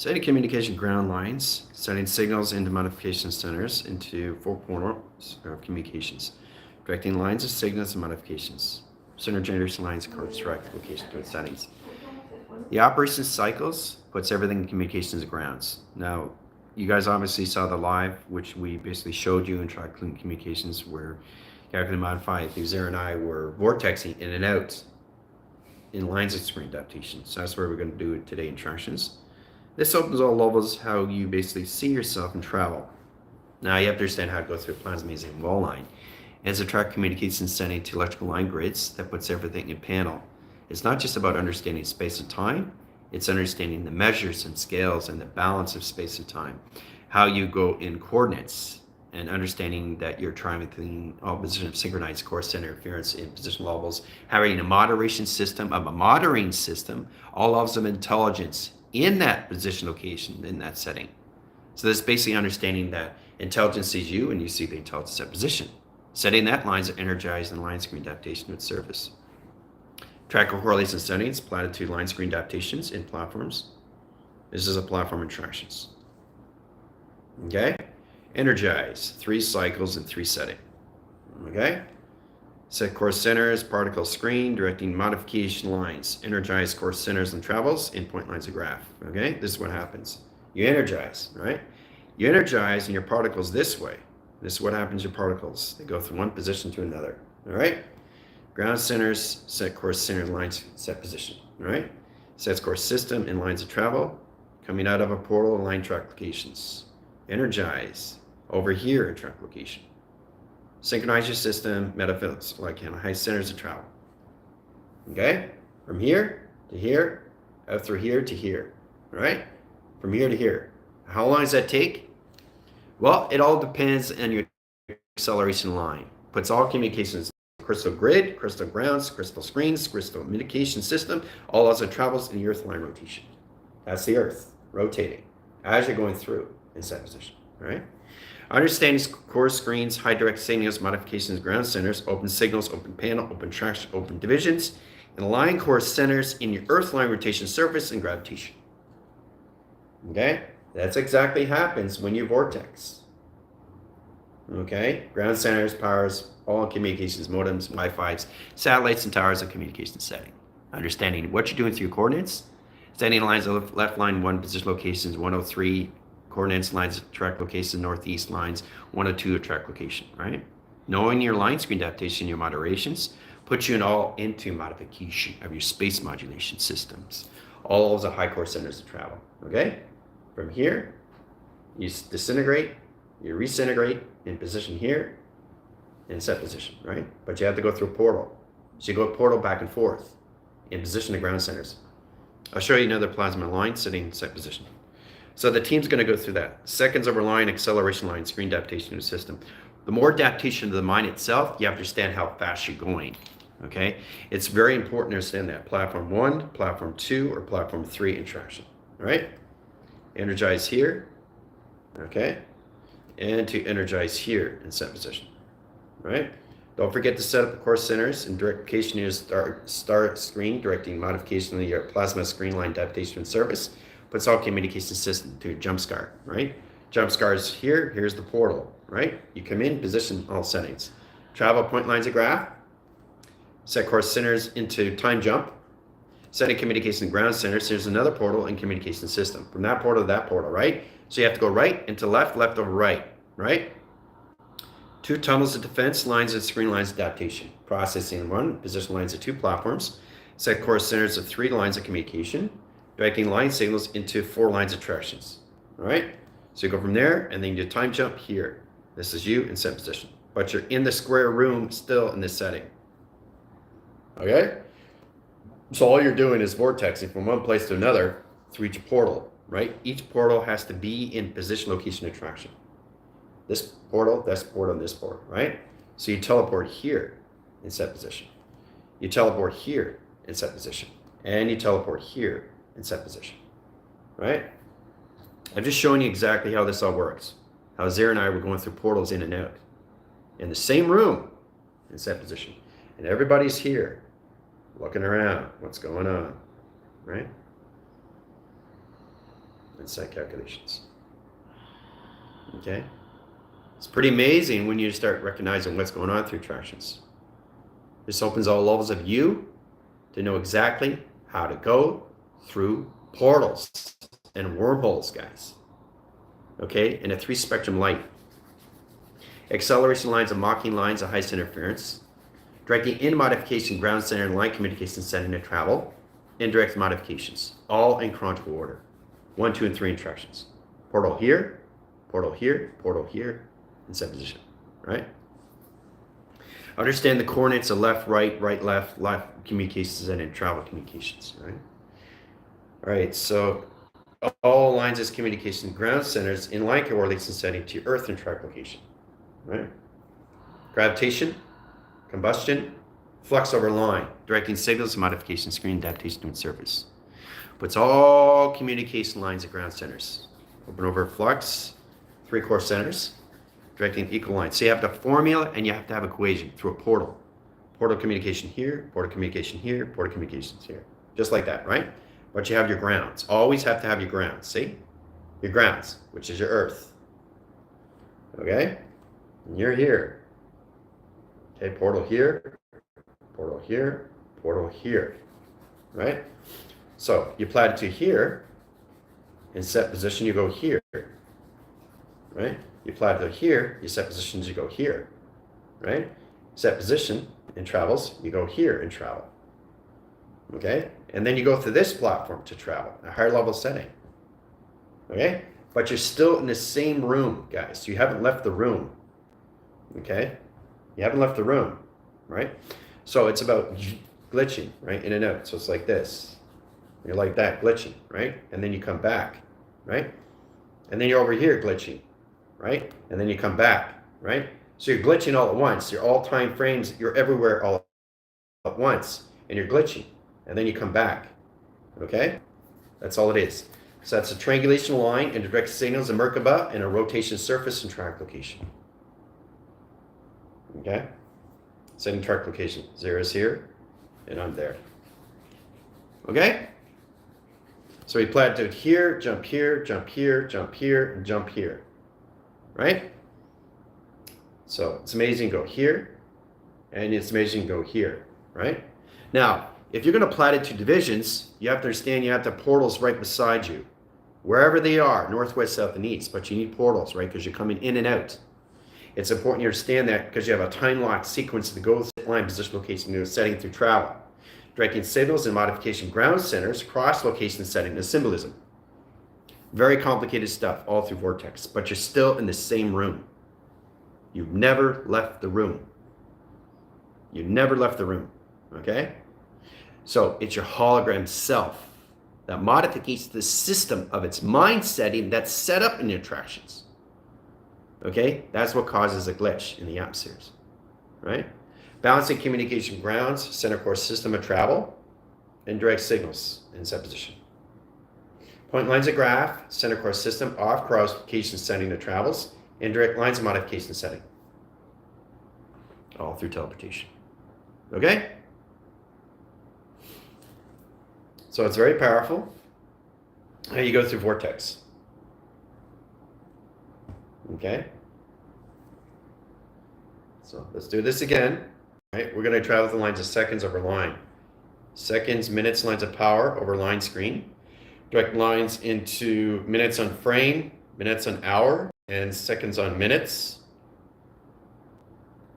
Setting communication ground lines, setting signals into modification centers into 4 points of communications, directing lines of signals and modifications, center generation lines correct location to its settings. The operation cycles puts everything in communications grounds. Now, you guys obviously saw the live, which we basically showed you in track communications where calculate and modify. Zara and I were vortexing in and out in lines of screen adaptation. So that's where we're going to do it today in tractions. This opens all levels how you basically see yourself and travel. Now you have to understand how to go through a plasmazing wall line. As a track communications sending to electrical line grids that puts everything in panel. It's not just about understanding space and time, it's understanding the measures and scales and the balance of space and time. How you go in coordinates and understanding that you're trying within all position of synchronized core center interference in position levels, having a moderation system, a monitoring system, all levels of intelligence in that position location, in that setting. So this basically understanding that intelligence sees you and you see the intelligence at position. Setting that lines are energized and line screen adaptation with service. Tracker correlation settings, platitude line screen adaptations in platforms. This is a platform instructions. Okay? Energize, 3 cycles and 3 setting. Okay? Set core centers, particle screen, directing modification lines. Energize core centers and travels in point lines of graph. Okay? This is what happens. You energize, right? You energize in your particles this way. This is what happens to your particles. They go from one position to another. All right? Ground centers, set core center lines, set position. All right? Sets core system in lines of travel, coming out of a portal and line track locations. Energize over here in track location. Synchronize your system, metaphysics, like high centers of travel. Okay? From here to here, out through here to here. All right? From here to here. How long does that take? Well, it all depends on your acceleration line. Puts all communications, crystal grid, crystal grounds, crystal screens, crystal communication system, all as it travels in the Earth line rotation. That's the Earth rotating as you're going through in set position. All right? Understanding core screens, high direct signals, modifications, ground centers, open signals, open panel, open traction, open divisions, and align core centers in your Earth line rotation surface and gravitation. Okay? That's exactly happens when you vortex. Okay? Ground centers, powers, all communications, modems, Wi-Fi's, satellites, and towers of communication setting. Understanding what you're doing through coordinates, standing lines of left line 1 position locations, 103 coordinates, lines, track location, northeast lines, 102 track location, right? Knowing your line screen adaptation, your moderations, puts you into modification of your space modulation systems. All of the high core centers of travel, okay? From here, you disintegrate, you reintegrate in position here, in set position, right? But you have to go through a portal. So you go portal back and forth in position of ground centers. I'll show you another plasma line sitting in set position. So the team's going to go through that. Seconds over line, acceleration line, screen adaptation to the system. The more adaptation to the mine itself, you have to understand how fast you're going. Okay? It's very important to understand that. Platform 1, platform 2, or platform 3 interaction. All right? Energize here. Okay? And to energize here in set position. All right? Don't forget to set up the core centers and direction your start screen, directing modification of your plasma screen line adaptation and service. Puts all communication system to jump scar, right? Jump scars here, here's the portal, right? You come in, position all settings. Travel point lines of graph, set core centers into time jump, setting communication ground centers, here's another portal and communication system. From that portal to that portal, right? So you have to go right into left, left over right, right? 2 tunnels of defense, lines and screen lines adaptation. Processing 1, position lines of 2 platforms, set core centers of 3 lines of communication, directing line signals into 4 lines of tractions. All right? So you go from there, and then you do time jump here. This is you in set position. But you're in the square room still in this setting. Okay? So all you're doing is vortexing from one place to another through each portal, right? Each portal has to be in position, location, attraction. This portal, this portal, and this portal, right? So you teleport here in set position. You teleport here in set position. And you teleport here in set position, right? I'm just showing you exactly how this all works. How Zara and I were going through portals in and out in the same room in set position. And everybody's here looking around, what's going on, right? and set calculations. Okay? It's pretty amazing when you start recognizing what's going on through attractions. This opens all levels of you to know exactly how to go through portals and wormholes, guys. Okay? In a 3-spectrum light. Acceleration lines and mocking lines of highest interference. Directing in modification, ground center, and line communication setting to travel. Indirect modifications, all in chronological order. 1, 2, and 3 instructions. Portal here, portal here, portal here, and set position, right? Understand the coordinates of left, right, left communications, and in travel communications, right? All right, so all lines as communication ground centers in line correlation setting to earth and track location, right? Gravitation, combustion, flux over line, directing signals, modification, screen, adaptation to its surface. But it's all communication lines at ground centers. Open over flux, 3 core centers, directing equal lines. So you have the formula and you have to have equation through a portal. Portal communication here, portal communication here, portal communications here. Just like that, right? But you have your grounds. Always have to have your grounds, see? Your grounds, which is your earth. Okay? And you're here. Okay, portal here, portal here, portal here, right? So you apply it to here, in set position you go here, right? You apply it to here, you set positions, you go here, right? Set position in travels, you go here and travel, okay? And then you go through this platform to travel, a higher level setting, okay? But you're still in the same room, guys. You haven't left the room, okay? You haven't left the room, right? So it's about glitching, right? In and out. So it's like this. You're like that, glitching, right? And then you come back, right? And then you're over here glitching, right? And then you come back, right? So you're glitching all at once. You're all time frames. You're everywhere all at once. And you're glitching. And then you come back, okay? That's all it is. So that's a triangulation line and direct signals in Merkaba and a rotation surface and track location. Okay? Setting track location. 0 is here, and I'm there. Okay? So we plan to here, jump here, jump here, jump here, and jump here. Right? So it's amazing go here, and it's amazing go here. Right? Now, if you're going to plot it to divisions, you have to understand you have the portals right beside you. Wherever they are, north, west, south, and east. But you need portals, right? Because you're coming in and out. It's important you understand that because you have a time-locked sequence of the goal line, position, location, and setting through travel. Directing signals and modification ground centers, cross location setting, and symbolism. Very complicated stuff all through Vortex, but you're still in the same room. You've never left the room. You never left the room, okay? So it's your hologram self that modifies the system of its mind setting that's set up in the attractions. Okay, that's what causes a glitch in the atmospheres, right? Balancing communication grounds, center core system of travel, and direct signals in set position. Point lines of graph, center core system, off cross location setting of travels, and direct lines of modification setting. All through teleportation. Okay? So it's very powerful. How you go through Vortex. Okay? So let's do this again. Right? We're going to travel the lines of seconds over line. Seconds, minutes, lines of power over line screen. Direct lines into minutes on frame, minutes on hour, and seconds on minutes.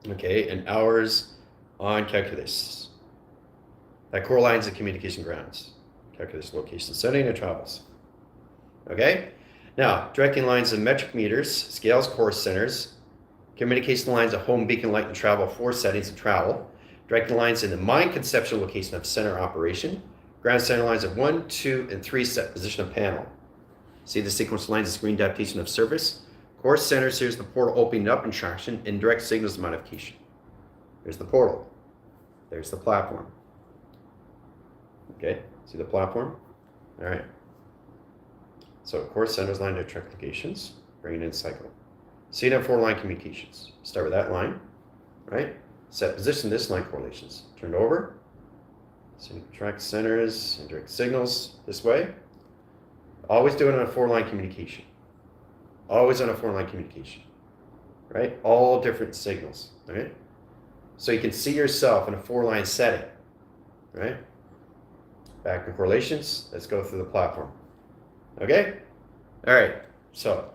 Okay, and hours on calculus. That core lines of communication grounds. Calculus, location, setting, and travels. Okay? Now, directing lines of metric meters, scales, core centers, communication lines of home, beacon, light, and travel, 4 settings of travel, directing lines in the mind conceptual location of center operation, ground center lines of 1, 2, and 3 set position of panel. See the sequence lines of screen adaptation of surface. Core centers, here's the portal opening up in traction, and direct signals modification. There's the portal. There's the platform. Okay, see the platform? All right. So core centers line of track locations, bring it in cycle. CNF 4 line communications. Start with that line, right? Set position this line correlations. Turn it over. So track centers and direct signals this way. Always do it on a 4-line communication. Always on a 4-line communication, right? All different signals, right? So you can see yourself in a 4-line setting, right? Back in correlations, let's go through the platform. Okay? All right, so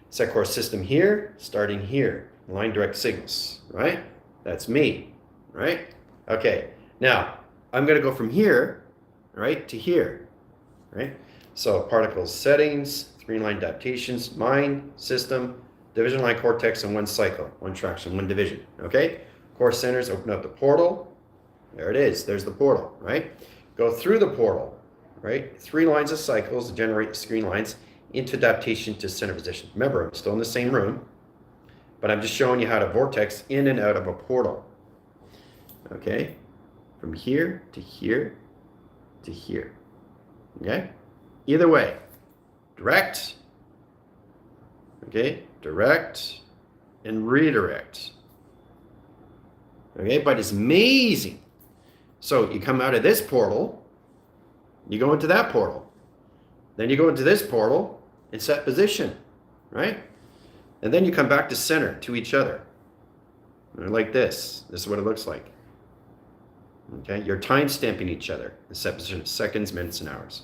set course system here, starting here, line direct signals, right? That's me, right? Okay, now I'm gonna go from here, right, to here, right? So particles settings, 3-line adaptations, mind, system, division line cortex in 1 cycle, 1 traction, 1 division, okay? Core centers, open up the portal. There it is, there's the portal, right? Go through the portal, right? 3 lines of cycles to generate screen lines into adaptation to center position. Remember, I'm still in the same room, but I'm just showing you how to vortex in and out of a portal, okay? From here to here to here, okay? Either way, direct, okay? Direct and redirect, okay? But it's amazing. So you come out of this portal, you go into that portal. Then you go into this portal and set position, right? And then you come back to center to each other. Like this. This is what it looks like. Okay, you're time stamping each other in set position of seconds, minutes, and hours.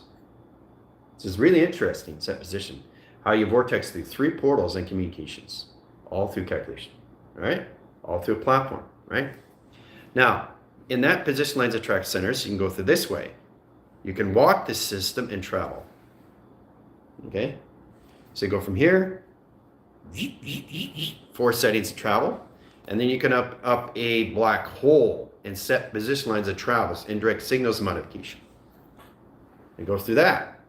This is really interesting, set position. How you vortex through 3 portals and communications, all through calculation, right? All through a platform, right? Now, in that position lines attract centers, you can go through this way. You can walk this system and travel. Okay? So you go from here, 4 settings of travel, and then you can up a black hole and set position lines of travels, indirect signals modification. And go through that,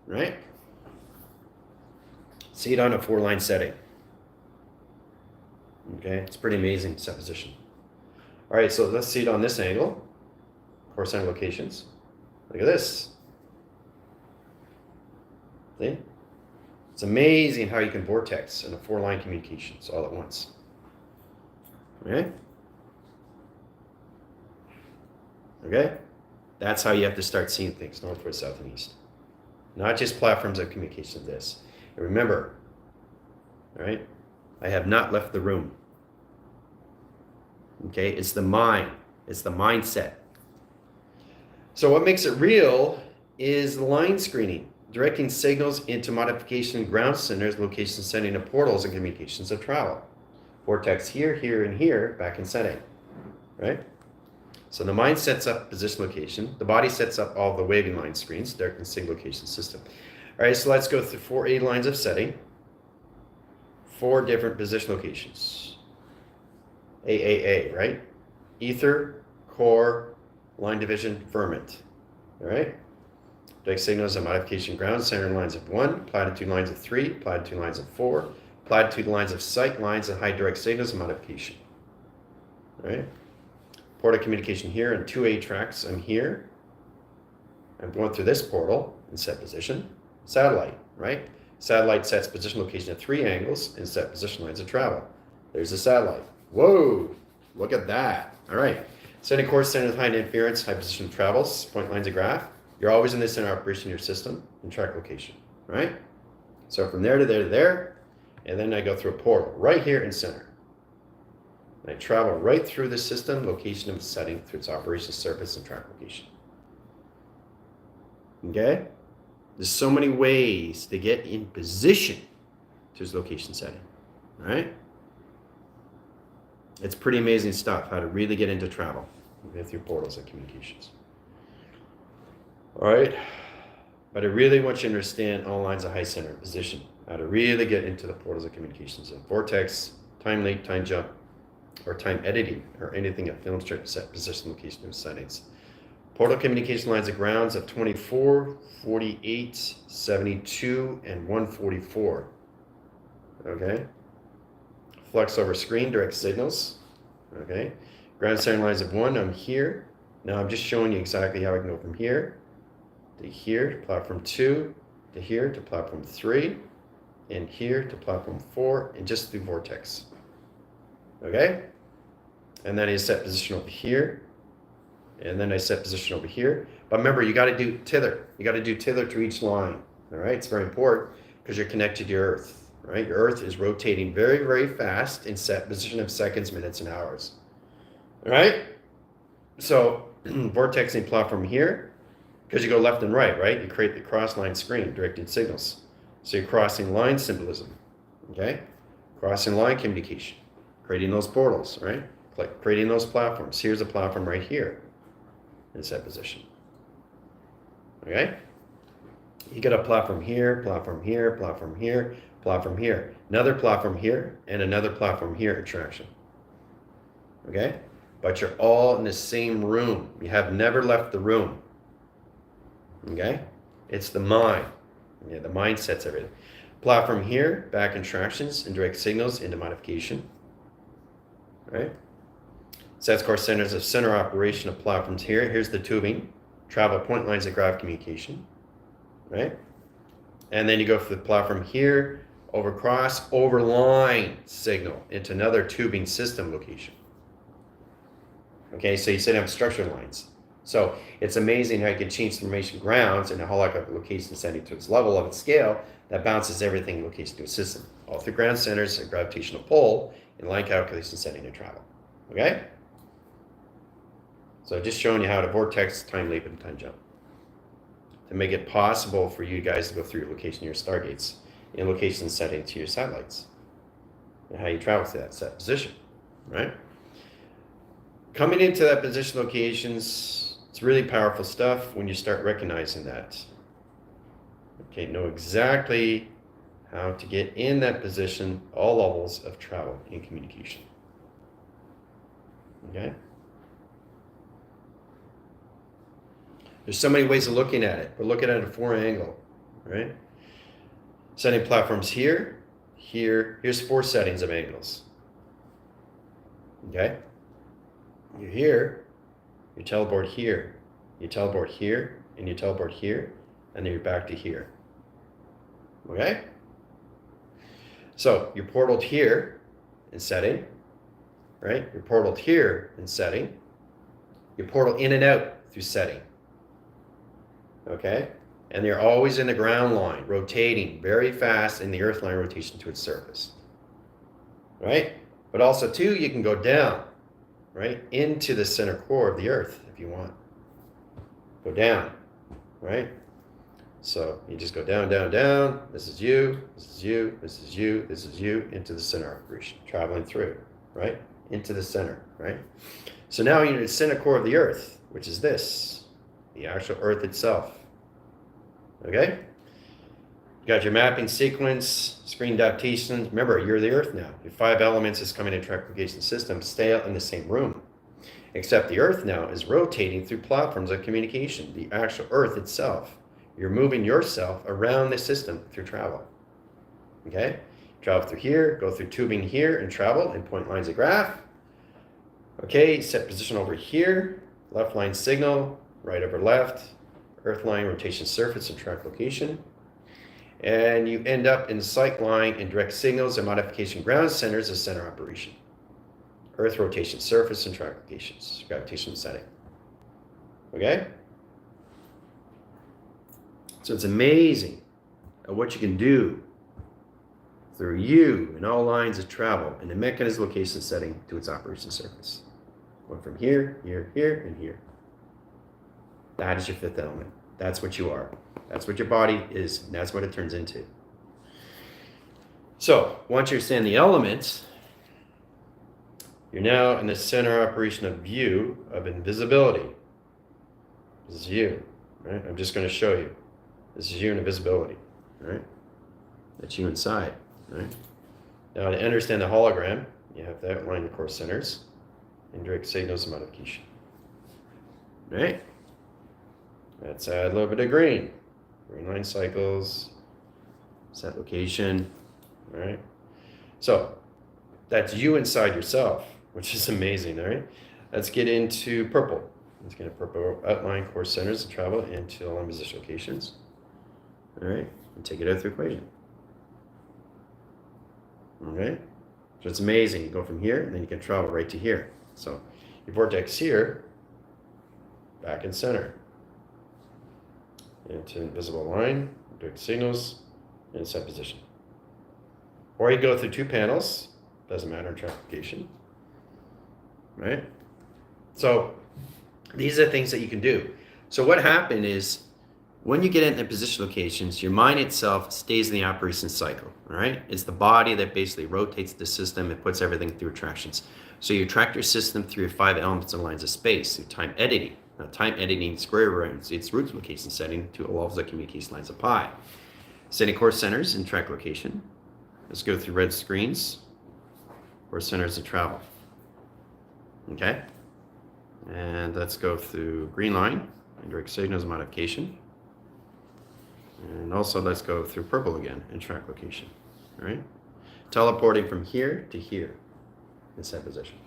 right? See it on a 4-line setting. Okay, it's pretty amazing set position. All right, so let's see it on this angle, core center locations. Look at this. See? It's amazing how you can vortex in a 4-line communications all at once. Okay? Okay? That's how you have to start seeing things, northward, south, and east. Not just platforms of communication, this. And remember, all right, I have not left the room. Okay? It's the mind. It's the mindset. So what makes it real is line screening, directing signals into modification ground centers, location setting of portals, and communications of travel. Vortex here, here, and here, back in setting, right? So the mind sets up position location. The body sets up all the waving line screens, directing signal location system. All right, so let's go through 4 A lines of setting. 4 different position locations. AAA, right? Ether, core, line division, ferment, all right? Direct signals and modification ground center lines of 1, platitude lines of 3, platitude lines of 4, platitude lines of sight lines and high direct signals and modification. All right? Port of communication here and 2A tracks. I'm here. I'm going through this portal and set position. Satellite, right? Satellite sets position location at 3 angles and set position lines of travel. There's the satellite. Whoa, look at that. All right. Setting course center with high interference, high position travels, point lines of graph. You're always in the center operation of your system and track location, right? So from there to there to there, and then I go through a portal right here in center. And I travel right through the system, location of the setting, through its operation surface and track location. Okay? There's so many ways to get in position to its location setting, right? It's pretty amazing stuff, how to really get into travel through portals and communications. All right, but I really want you to understand all lines of high center position, how to really get into the portals of communications and vortex, time leap, time jump, or time editing, or anything at film strip set position location of settings. Portal communication lines of grounds of 24, 48, 72, and 144. Okay. Flux over screen, direct signals. Okay. Ground center lines of 1, I'm here. Now I'm just showing you exactly how I can go from here to here to platform 2, to here to platform 3, and here to platform 4, and just through vortex. Okay? And then I set position over here, and then I set position over here. But remember, you got to do tether. You got to do tether to each line. All right, it's very important because you're connected to your Earth, right? Your Earth is rotating very, very fast in set position of seconds, minutes, and hours. All right? So vortexing platform here, because you go left and right? You create the cross line screen, directed signals. So you're crossing line symbolism, okay? Crossing line communication, creating those portals, right? Like creating those platforms. Here's a platform right here in set position, okay? You get a platform here, platform here, platform here, platform here, another platform here, and another platform here at traction, okay? But you're all in the same room. You have never left the room, okay? It's the mind. Yeah, the mind sets everything. Platform here, back interactions and direct signals into modification, right? Sets core centers of center operation of platforms here. Here's the tubing, travel point lines of graph communication, right? And then you go for the platform here, over cross, over line signal into another tubing system location. Okay, so you set up structure lines. So it's amazing how you can change the information grounds and a whole lot of location setting to its level of its scale that bounces everything location to a system. All through ground centers and gravitational pull in line calculation setting and travel. Okay? So just showing you how to vortex, time leap, and time jump. To make it possible for you guys to go through your location, your stargates, in location setting to your satellites. And how you travel to that set position. Right? Coming into that position locations, it's really powerful stuff when you start recognizing that. Okay, know exactly how to get in that position, all levels of travel and communication. Okay? There's so many ways of looking at it, but look at it at a 4 angle, right? Setting platforms here, here, here's 4 settings of angles. Okay? You're here, you teleport here, you teleport here, and you teleport here, and then you're back to here. Okay? So you're portaled here in setting, right? You're portaled here in setting. You portal in and out through setting. Okay? And they're always in the ground line, rotating very fast in the earth line rotation to its surface. Right? But also, too, you can go down, right, into the center core of the earth if you want. Go down, right? So you just go down, down, down. This is you, this is you, this is you, this is you, into the center operation, traveling through, right? Into the center, right? So now you're in the center core of the earth, which is this, the actual earth itself. Okay? You got your mapping sequence, screen adaptations. Remember, you're the earth now. Your 5 elements is coming in a triplication system. Stay out in the same room. Except the earth now is rotating through platforms of communication, the actual earth itself. You're moving yourself around the system through travel. Okay? Travel through here, go through tubing here, and travel in point lines of graph. Okay, set position over here, left line signal, right over left, earth line rotation surface and track location. And you end up in sight line and direct signals and modification ground centers of center operation. Earth rotation surface and track locations, gravitational setting. Okay? So it's amazing at what you can do through you in all lines of travel in the mechanism location setting to its operation surface. Going from here, here, here, and here. That is your 5th element. That's what you are. That's what your body is, and that's what it turns into. So, once you understand the elements, you're now in the center operation of view of invisibility. This is you, right? I'm just going to show you. This is you in invisibility, right? That's you inside, right? Now, to understand the hologram, you have to outline the core centers and direct signals of modification, right? Let's add a little bit of green. Green line cycles, set location, all right? So that's you inside yourself, which is amazing, all right? Let's get into purple. Let's get a purple outline core centers of travel into align position locations, all right? And take it out through equation, all right? So it's amazing. You go from here, and then you can travel right to here. So your vortex here, back in center. Into invisible line, direct signals, and set position. Or you go through 2 panels, doesn't matter in track location, right? So these are things that you can do. So what happened is when you get into position locations, your mind itself stays in the operation cycle, all right? It's the body that basically rotates the system. It puts everything through attractions. So you track your system through your 5 elements and lines of space through time editing. Now, time editing square root its root location setting to all of the communication lines of pi. Setting core centers in track location. Let's go through red screens or centers of travel. Okay? And let's go through green line, indirect signals modification. And also let's go through purple again in track location. All right? Teleporting from here to here in set position.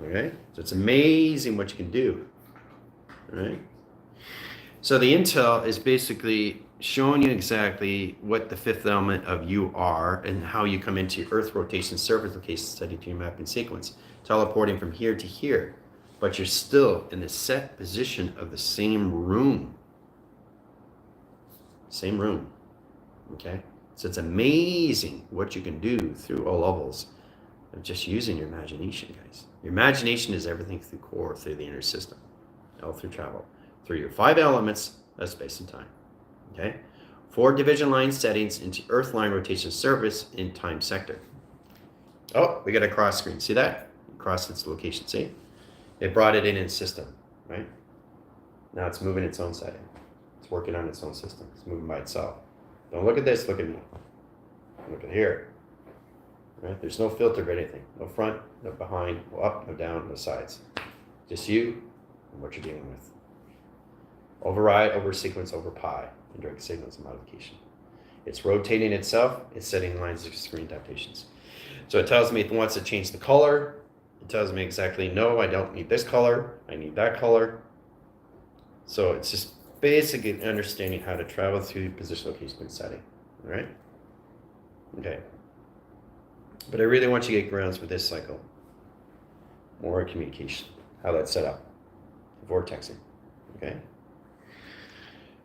Okay? So it's amazing what you can do. All right? So the intel is basically showing you exactly what the 5th element of you are and how you come into your Earth rotation surface location study to your mapping sequence. Teleporting from here to here, but you're still in the set position of the same room. Same room. Okay? So it's amazing what you can do through all levels of just using your imagination, guys. Your imagination is everything through core, through the inner system, all through travel, through your 5 elements of space and time. Okay? 4 division line settings into Earth line rotation surface in time sector. Oh, we got a cross screen. See that? Cross its location. See? It brought it in its system, right? Now it's moving its own setting. It's working on its own system. It's moving by itself. Don't look at this. Look at me. Look at here. Right? There's no filter of anything. No front, no behind, no up, no down, no sides. Just you and what you're dealing with. Override, over sequence, over pi, indirect signals and modification. It's rotating itself. It's setting lines of screen adaptations. So it tells me it wants to change the color. It tells me exactly, no, I don't need this color. I need that color. So it's just basically understanding how to travel through position, location, and setting. All right? Okay. But I really want you to get grounds with this cycle. More communication. How that's set up. Vortexing. Okay?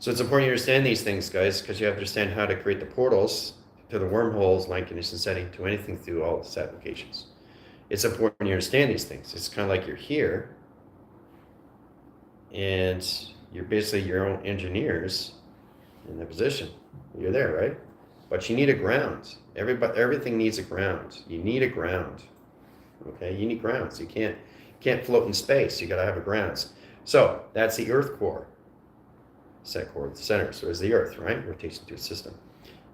So it's important you understand these things, guys, because you have to understand how to create the portals to the wormholes, line condition setting, to anything through all the set locations. It's important you understand these things. It's kind of like you're here, and you're basically your own engineers in the position. You're there, right? But you need a ground. Everything needs a ground. You need a ground. Okay? You need grounds. You can't float in space. You got to have a grounds. So that's the Earth core. Set core at the center. So is the Earth, right? Rotation to a system.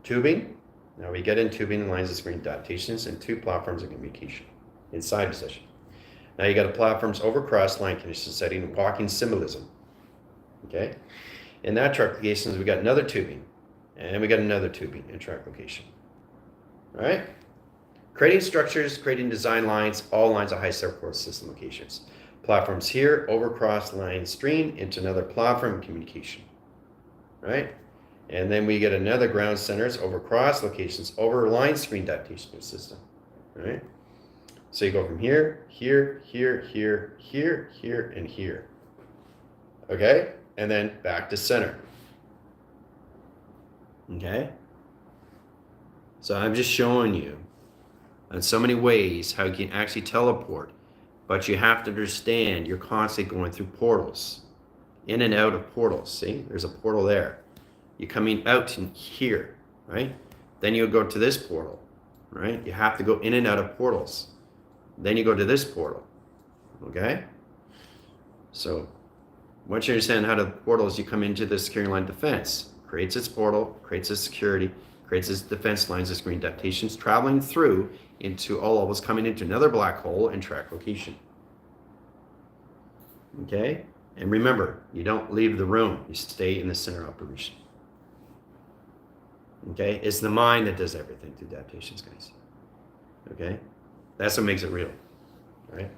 Tubing. Now we get in tubing, lines of screen adaptations, and 2 platforms of communication. Inside position. Now you got a platforms over cross line condition setting, walking symbolism. Okay? In that track locations, we got another tubing. And we got another tubing in track location. All right? Creating structures, creating design lines, all lines of high support system locations. Platforms here, over cross line stream into another platform communication. Right? And then we get another ground centers over cross locations, over line screen adaptation system. Right? So you go from here, here, here, here, here, here, and here. Okay? And then back to center. Okay? So I'm just showing you in so many ways how you can actually teleport. But you have to understand you're constantly going through portals. In and out of portals. See? There's a portal there. You're coming out in here, right? Then you go to this portal, right? You have to go in and out of portals. Then you go to this portal, okay? So once you understand how the portals, you come into the security line defense, creates its portal, creates its security, creates its defense lines of screen adaptations, traveling through into all levels, coming into another black hole and track location. Okay? And remember, you don't leave the room. You stay in the center operation. Okay? It's the mind that does everything through adaptations, guys. Okay? That's what makes it real. Right?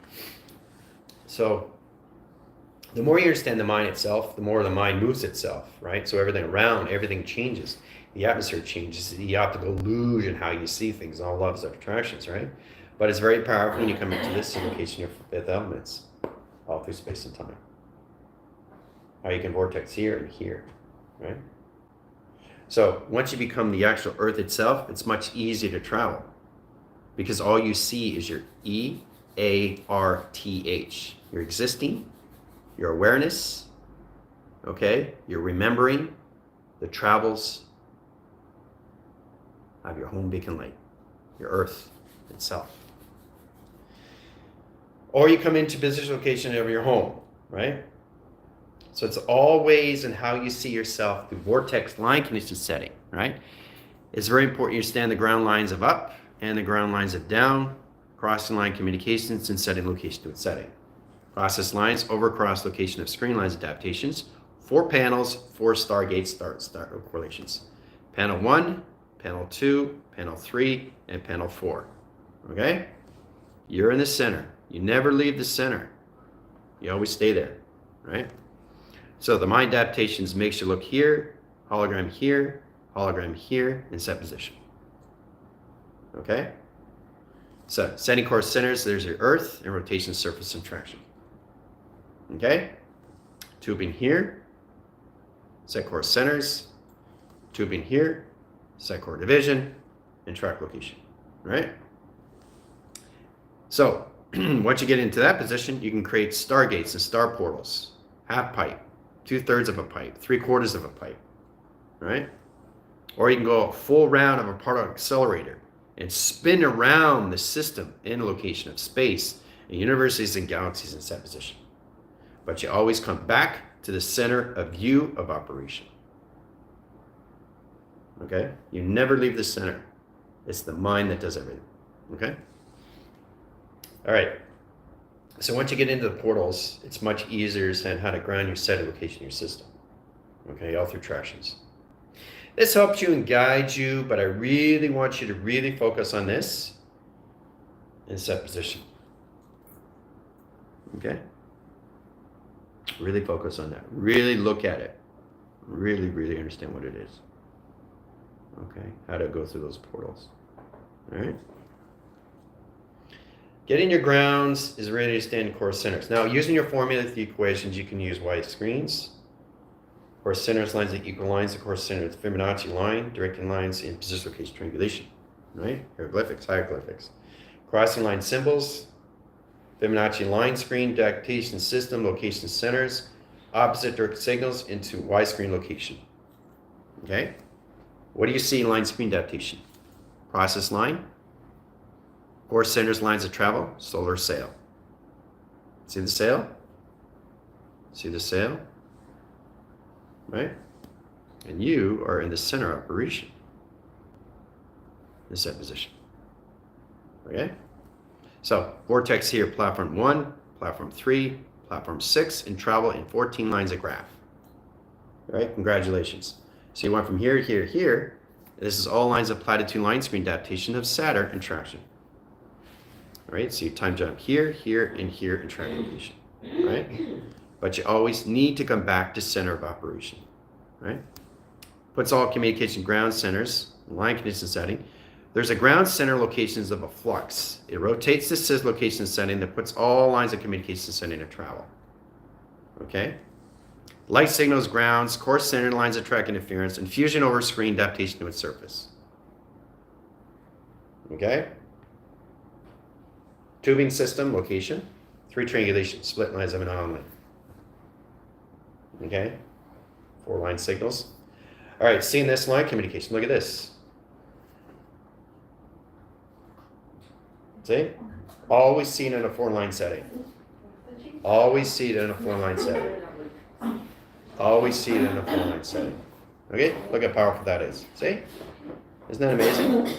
So the more you understand the mind itself, the more the mind moves itself, right? So everything around, everything changes. The atmosphere changes, the optical illusion, how you see things, all levels of attractions, right? But it's very powerful when you come into this location of 5th elements, all through space and time. How you can vortex here and here, right? So once you become the actual Earth itself, it's much easier to travel because all you see is your EARTH. You're existing, your awareness, okay? You're remembering the travels of your home beacon light, your Earth itself. Or you come into position location of your home, right? So it's always in how you see yourself through vortex line condition setting, right? It's very important you understand the ground lines of up and the ground lines of down, crossing line communications, and setting location to its setting. Process lines, over cross location of screen lines adaptations, 4 panels, 4 stargates, start correlations. Panel 1, panel 2, panel 3, and panel 4. Okay? You're in the center. You never leave the center. You always stay there, right? So the mind adaptations makes you look here, hologram here, and set position. Okay? So setting course centers, there's your Earth and rotation surface and traction. Okay? Tubing here, set course centers, tubing here, set core division, and track location, right? So once you get into that position, you can create stargates and star portals, half pipe, 2/3 of a pipe, 3/4 of a pipe, right? Or you can go a full round of a particle accelerator and spin around the system in a location of space and universities and galaxies in set position. But you always come back to the center of view of operation. Okay? You never leave the center. It's the mind that does everything. Okay? All right. So once you get into the portals, it's much easier to understand how to ground your set location in your system. Okay, all through tractions. This helps you and guides you, but I really want you to really focus on this and set position. Okay? Really focus on that. Really look at it. Really, really understand what it is. Okay? How to go through those portals. All right? Getting your grounds is really to stand in core centers. Now, using your formula with the equations, you can use Y screens. Core centers, lines of equal lines, of course, center, Fibonacci line, directing lines in position location triangulation, right? Hieroglyphics, hieroglyphics. Crossing line symbols, Fibonacci line screen, adaptation system, location centers, opposite direct signals into Y screen location. Okay? What do you see in line screen adaptation? Process line, core centers, lines of travel, solar sail. See the sail? See the sail? Right? And you are in the center operation. In set position. Okay? So, vortex here, platform 1, platform 3, platform 6, and travel in 14 lines of graph. All right? Congratulations. So you went from here, here, here. This is all lines of platitude line screen adaptation of Saturn and traction. All right? So you time jump here, here, and here in track location. Right? But you always need to come back to center of operation, right? Puts all communication ground centers, line condition setting. There's a ground center locations of a flux. It rotates the sys location setting that puts all lines of communication setting to travel, okay? Light signals, grounds, core center lines of track interference, and fusion over screen adaptation to its surface, okay? Tubing system, location, 3 triangulation, split lines of an anomaly. Okay, 4 line signals. All right, seeing this line communication, look at this. See? Always seen in a 4-line setting. Always see it in a 4-line setting. Always see it in a 4-line setting. Okay, look how powerful that is. See? Isn't that amazing?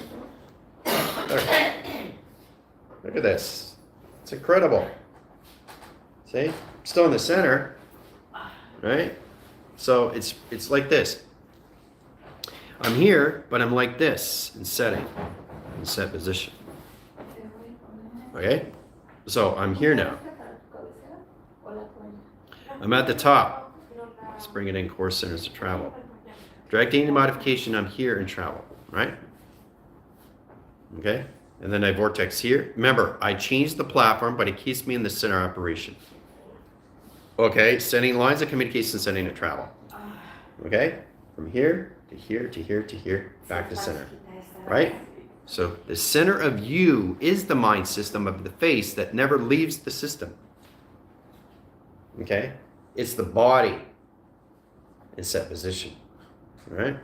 Look at this. It's incredible. See? Still in the center. Right? So it's like this. I'm here, but I'm like this in setting, in set position. Okay? So I'm here now. I'm at the top. Let's bring it in core centers of travel. Directing the modification, I'm here in travel, right? Okay? And then I vortex here. Remember, I changed the platform, but it keeps me in the center operation. Okay, sending lines of communication, sending to travel. Okay, From here to here to here to here, back to center, right? So the center of you is the mind system of the face that never leaves the system. Okay? It's the body in set position, right?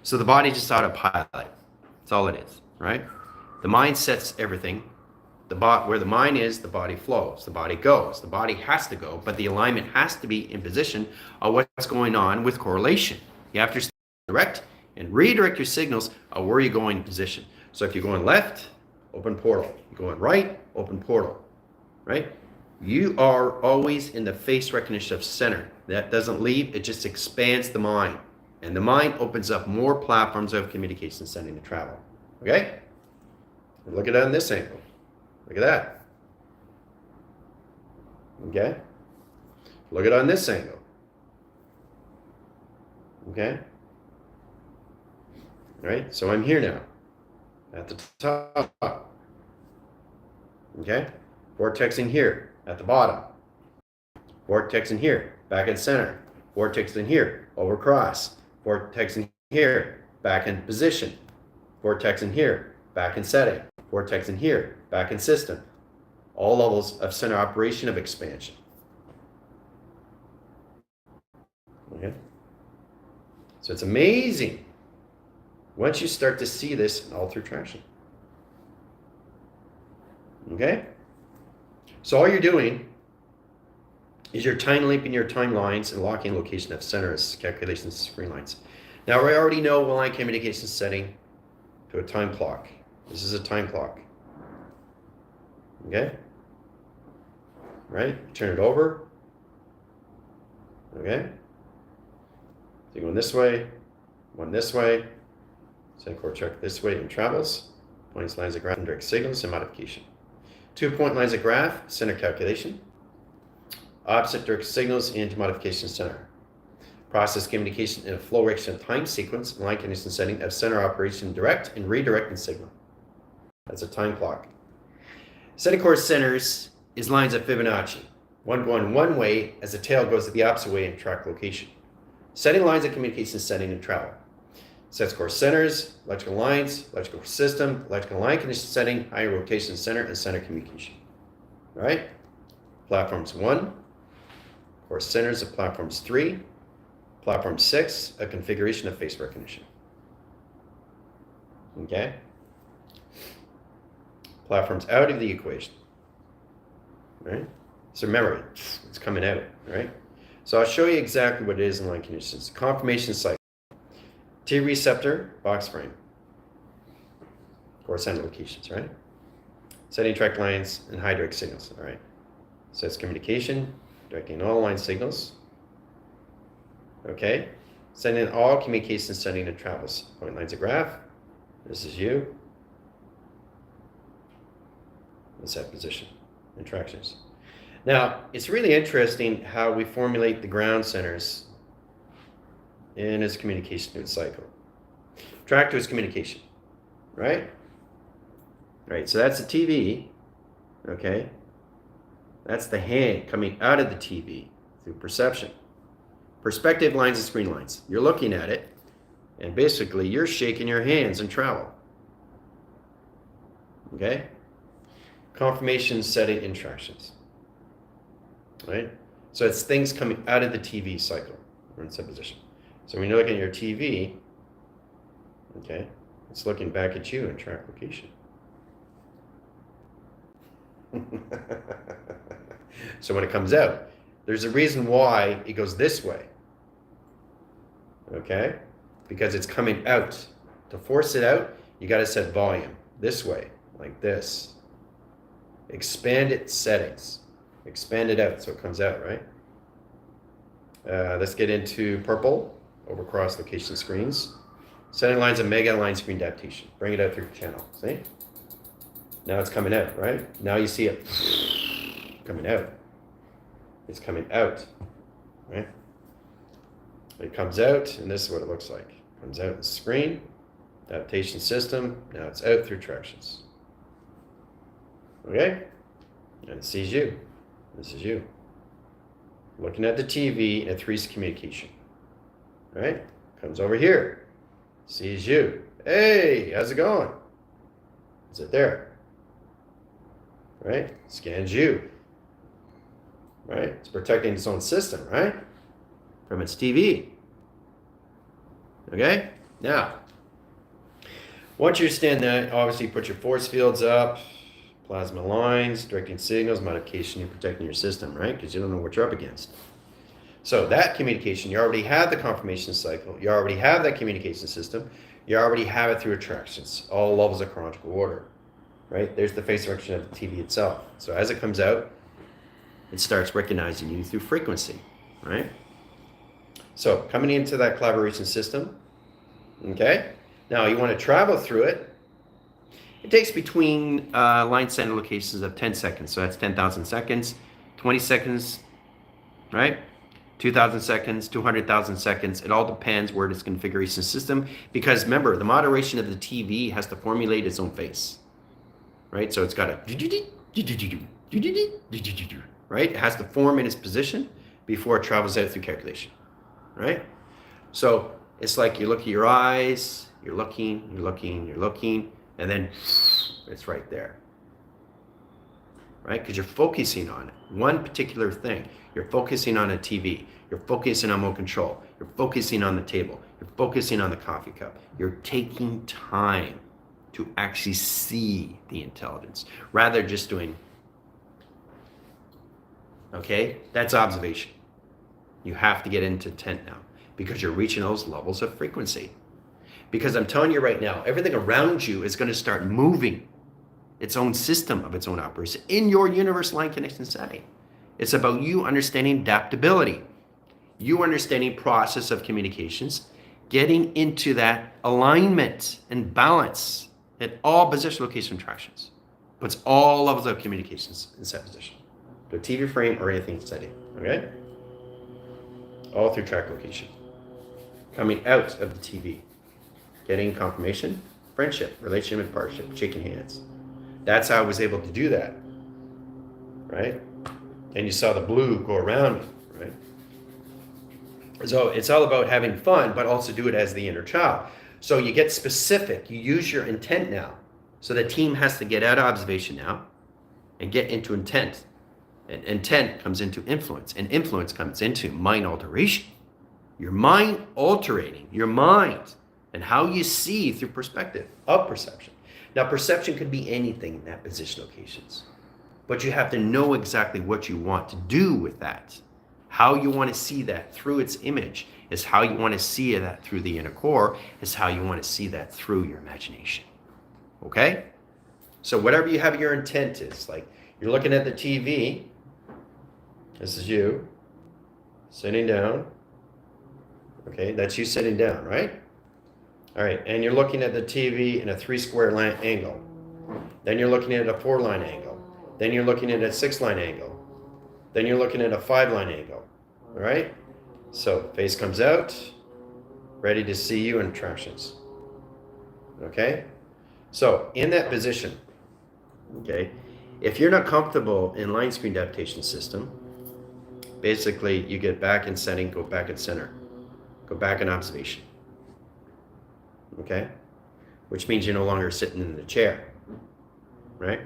So the body just autopilot. That's all it is, right? The mind sets everything. Where the mind is, the body flows. The body goes. The body has to go, but the alignment has to be in position of what's going on with correlation. You have to direct and redirect your signals of where you're going in position. So if you're going left, open portal. You're going right, open portal, right? You are always in the face recognition of center. That doesn't leave, it just expands the mind. And the mind opens up more platforms of communication, sending, and travel. Okay? Look at it on this angle. Look at that. Okay? Look at it on this angle. Okay? All right? So I'm here now. At the top. Okay? Vortex in here. At the bottom. Vortex in here. Back at center. Vortex in here. Over cross. Vortex in here. Back in position. Vortex in here. Back in setting. Vortex in here. Back in system. All levels of center operation of expansion. Okay? So it's amazing once you start to see this all through traction. Okay? So all you're doing is you're time leaping your timelines and locking location of centers, calculations, screen lines. Now we already know line communication setting to a time clock. This is a time clock. Okay? Right? Turn it over. Okay? So you're going this way, one this way, center core check this way and travels. Points, lines of graph, and direct signals and modification. 2-point lines of graph, center calculation. Opposite direct signals into modification center. Process communication in a flow direction time sequence and line condition setting of center operation direct and redirect and signal. That's a time clock. Setting course centers is lines of Fibonacci. One going one way as the tail goes the opposite way in track location. Setting lines of communication setting and travel. Sets course centers, electrical lines, electrical system, electrical line condition setting, high rotation center, and center communication. All right? Platforms 1, course centers of platforms 3, platform 6, a configuration of face recognition. Okay? Platforms out of the equation. Right? So remember, it's coming out, right? So I'll show you exactly what it is in line conditions. Confirmation cycle. T receptor, box frame. Course center locations, right? Setting track lines and high direct signals, all right? So it's communication, directing all line signals. Okay? Sending all communication setting and travels. Point lines of graph. This is you. And set position. Interactions. Now, it's really interesting how we formulate the ground centers in its communication to its cycle. Track to its communication, right? Right, so that's the TV, okay? That's the hand coming out of the TV through perception. Perspective lines and screen lines. You're looking at it, and basically you're shaking your hands in travel. Okay? Confirmation setting interactions. Right? So it's things coming out of the TV cycle or in set position. So when you're looking at your TV, okay, it's looking back at you in track location. So when it comes out, there's a reason why it goes this way. Okay? Because it's coming out. To force it out, you got to set volume this way, like this. Expand its settings. Expand it out so it comes out, right? Let's get into purple, over cross location screens. Setting lines of mega line screen adaptation. Bring it out through the channel, see? Now it's coming out, right? Now you see it coming out. It's coming out, right? It comes out, and this is what it looks like. Comes out in the screen, adaptation system. Now it's out through tractions. Okay? And it sees you. This is you. Looking at the TV, and it threes communication. All right? comes over here, sees you. Hey, how's it going? Is it there? Right? Scans you. Right? It's protecting its own system, right? From its TV. Okay? Now, once you stand there, obviously put your force fields up, plasma lines, directing signals, modification, you're protecting your system, right? Because you don't know what you're up against. So that communication, you already have the confirmation cycle. You already have that communication system. You already have it through attractions, all levels of chronological order, right? There's the phase direction of the TV itself. So as it comes out, it starts recognizing you through frequency, right? So coming into that collaboration system, okay? Now you want to travel through it. It takes between line center locations of 10 seconds. So that's 10,000 seconds, 20 seconds, right? 2,000 seconds, 200,000 seconds. It all depends where this configuration system, because remember, the moderation of the TV has to formulate its own phase, right? So it's got a, right? It has to form in its position before it travels out through calculation, right? So it's like you look at your eyes, you're looking, and then it's right there, right? Because you're focusing on it, one particular thing. You're focusing on a TV. You're focusing on remote control. You're focusing on the table. You're focusing on the coffee cup. You're taking time to actually see the intelligence rather than just doing, okay? That's observation. You have to get into intent now because you're reaching those levels of frequency. Because I'm telling you right now, everything around you is going to start moving its own system of its own operation in your universe line connection setting. It's about you understanding adaptability, you understanding process of communications, getting into that alignment and balance at all position, location, attractions. Puts all levels of communications in set position. The TV frame or anything setting, okay? All through track location. Coming out of the TV. Getting confirmation, friendship, relationship, and partnership, shaking hands. That's how I was able to do that, right? And you saw the blue go around me, right? So it's all about having fun, but also do it as the inner child. So you get specific, you use your intent now. So the team has to get out of observation now and get into intent. And intent comes into influence, and influence comes into mind alteration. Your mind altering, your mind, and how you see through perspective of perception. Now, perception could be anything in that position locations, but you have to know exactly what you want to do with that. How you want to see that through its image is how you want to see that through the inner core, is how you want to see that through your imagination. Okay? So whatever you have your intent is, like you're looking at the TV, this is you sitting down. Okay, that's you sitting down, right? All right, and you're looking at the TV in a 3 square line angle. Then you're looking at a 4 line angle. Then you're looking at a 6 line angle. Then you're looking at a 5 line angle. All right? So face comes out, ready to see you in attractions. Okay? So in that position, okay, if you're not comfortable in line screen adaptation system, basically you get back in setting, go back in center, go back in observation. Okay? Which means you're no longer sitting in the chair, right?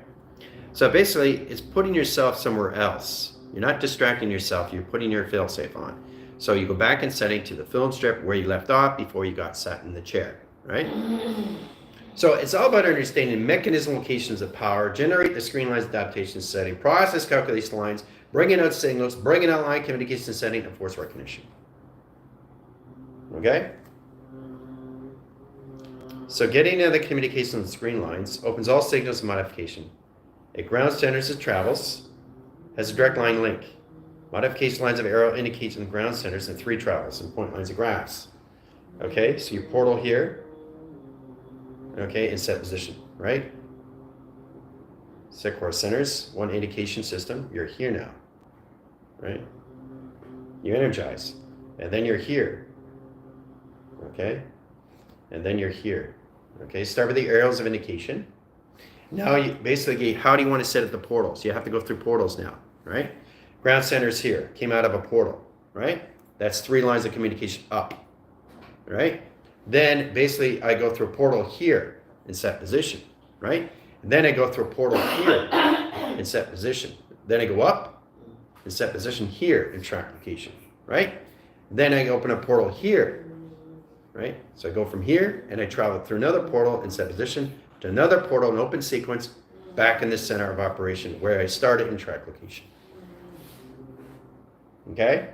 So basically, it's putting yourself somewhere else. You're not distracting yourself, you're putting your fail-safe on. So you go back in setting to the film strip where you left off before you got sat in the chair, right? So it's all about understanding mechanism locations of power, generate the screen lines adaptation setting, process calculation lines, bringing out signals, bringing out line communication setting, and force recognition. Okay? So getting into the communication of the screen lines opens all signals of modification. It ground centers as travels, has a direct line link. Modification lines of arrow indicates in ground centers and 3 travels and point lines of graphs. Okay, so your portal here, okay, in set position, right? Set core centers, 1 indication system, you're here now, right? You energize, and then you're here, okay? And then you're here. Okay, start with the arrows of indication. Now you basically, how do you want to set up the portals? You have to go through portals now, right? Ground center's here, came out of a portal, right? That's 3 lines of communication up, right? Then basically I go through a portal here and set position, right? And then I go through a portal here and set position. Then I go up and set position here and track location, right? Then I open a portal here, right? So I go from here and I travel through another portal and set position to another portal and open sequence back in the center of operation where I started in track location. Okay?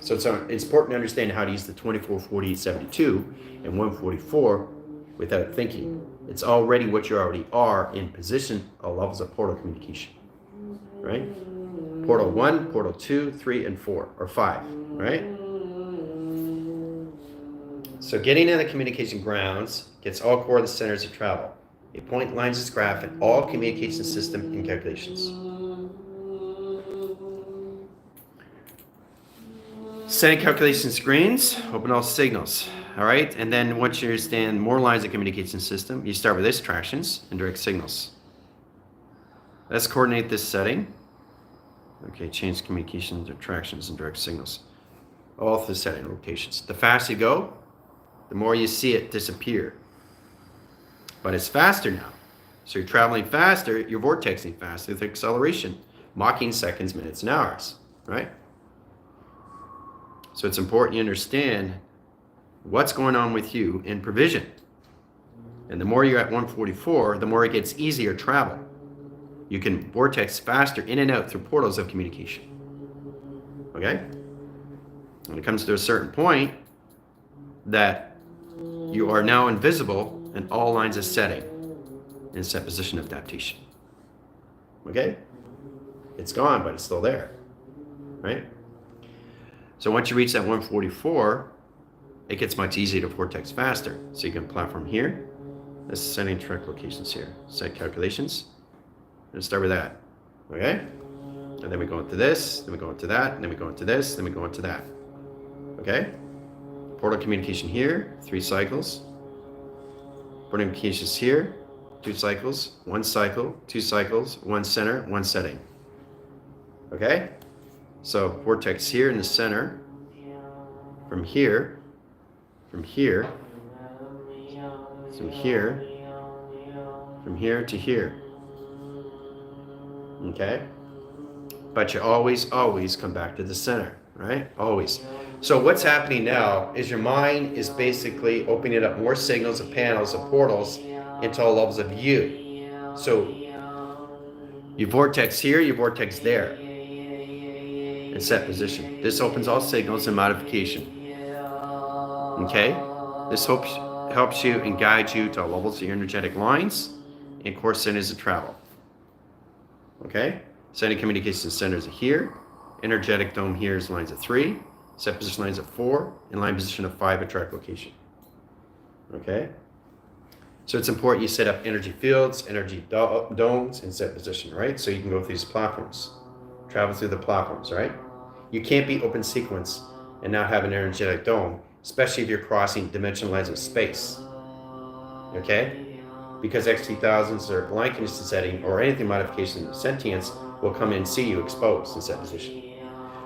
So it's important to understand how to use the 24, 48, 72 and 144 without thinking. It's already what you already are in position of levels of portal communication, right? Portal 1, portal 2, 3, and 4, or 5, right? So getting in the communication grounds gets all coordinate centers of travel. A point lines its graph in all communication system and calculations. Setting calculation screens, open all signals. All right, and then once you understand more lines of communication system, you start with distractions and direct signals. Let's coordinate this setting. Okay, change communications, attractions, and direct signals. All through setting rotations. The faster you go, the more you see it disappear. But it's faster now. So you're traveling faster, you're vortexing faster with acceleration, mocking seconds, minutes, and hours, right? So it's important you understand what's going on with you in provision. And the more you're at 144, the more it gets easier to travel. You can vortex faster in and out through portals of communication. Okay? When it comes to a certain point, that you are now invisible in all lines of setting in set position of adaptation. Okay? It's gone, but it's still there. Right? So once you reach that 144, it gets much easier to vortex faster. So you can platform here. This is setting track locations here. Set calculations. Let's start with that. Okay? And then we go into this, then we go into that, and then we go into this, then we go into that. Okay? Portal communication here, 3 cycles. Portal communications here, 2 cycles, 1 cycle, 2 cycles, 1 center, 1 setting. Okay? So vortex here in the center, from here, from here, from here, from here to here. Okay? But you always come back to the center, right? Always. So what's happening now is your mind is basically opening up more signals of panels of portals into all levels of you. So you vortex here, you vortex there. And set position. This opens all signals and modification. Okay? This helps you and guides you to levels of your energetic lines and core centers of travel. Okay? Setting communication centers here. Energetic dome here is lines of 3. Set position lines of 4. And line position of 5 at track location. Okay? So it's important you set up energy fields, energy domes, and set position, right? So you can go through these platforms. Travel through the platforms, right? You can't be open sequence and not have an energetic dome, especially if you're crossing dimensional lines of space. Okay? Because XT1000s or blind condition setting or anything modification of sentience will come in and see you exposed in set position.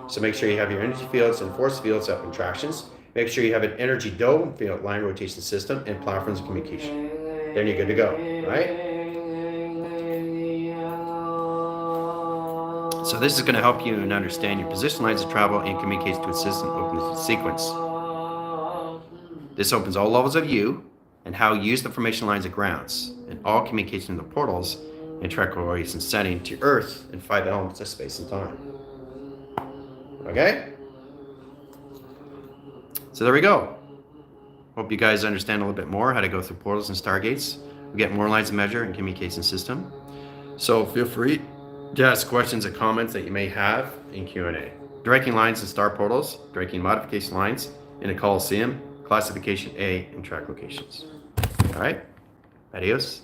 So make sure you have your energy fields and force fields up in tractions. Make sure you have an energy dome field line rotation system and platforms of communication. Then you're good to go, right? So this is going to help you and understand your position lines of travel and communicates to a system open sequence. This opens all levels of you and how you use the formation lines of grounds and all communication of the portals and track coordination setting to Earth and 5 elements of space and time. Okay? So there we go. Hope you guys understand a little bit more how to go through portals and stargates. We get more lines of measure and communication system. So feel free to ask questions and comments that you may have in Q&A. Directing lines and star portals, directing modification lines in a Coliseum, classification A, and track locations. All right? Adios.